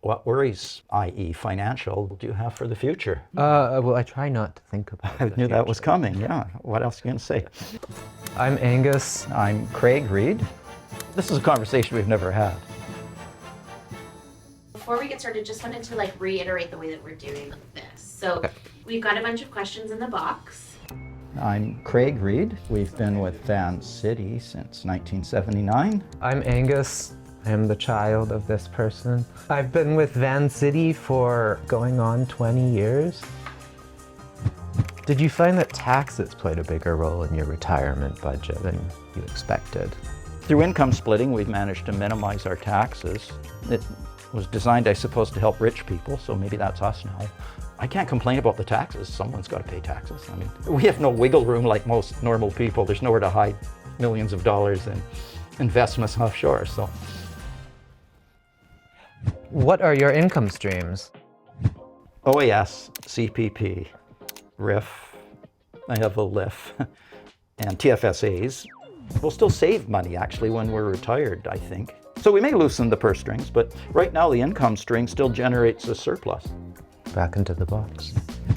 What worries, i.e. financial, do you have for the future? Well, I try not to think about I the knew that future. was coming, yeah. What else are you going to say? I'm Angus. I'm Craig Reed. This is a conversation we've never had. Before we get started, just wanted to reiterate the way that we're doing this. So we've got a bunch of questions in the box. I'm Craig Reed. We've been with Vancity since 1979. I'm Angus. I am the child of this person. I've been with Vancity for going on 20 years. Did you find that taxes played a bigger role in your retirement budget than you expected? Through income splitting, we've managed to minimize our taxes. It was designed, I suppose, to help rich people, so maybe that's us now. I can't complain about the taxes. Someone's got to pay taxes. I mean, we have no wiggle room like most normal people. There's nowhere to hide millions of dollars in investments offshore, so. What are your income streams? OAS, CPP, RIF, I have a LIF, and TFSAs. We'll still save money actually when we're retired, I think. So we may loosen the purse strings, but right now the income string still generates a surplus. Back into the box.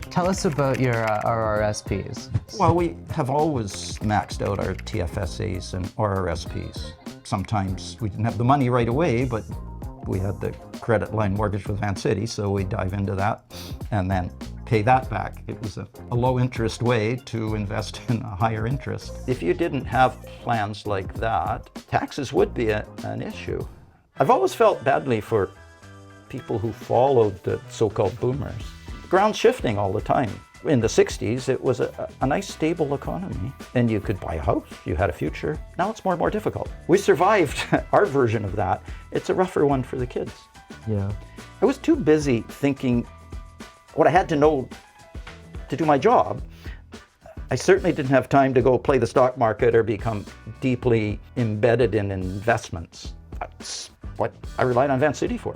Tell us about your RRSPs. Well, we have always maxed out our TFSAs and RRSPs. Sometimes we didn't have the money right away, but we had the credit line mortgage with Vancity, so we dive into that and then pay that back. It was a low interest way to invest in a higher interest. If you didn't have plans like that, taxes would be an issue. I've always felt badly for people who followed the so-called boomers. Ground shifting all the time. In the 60s, it was a nice stable economy and you could buy a house, you had a future. Now it's more and more difficult. We survived our version of that. It's a rougher one for the kids. Yeah. I was too busy thinking what I had to know to do my job. I certainly didn't have time to go play the stock market or become deeply embedded in investments. That's what I relied on Vancity for.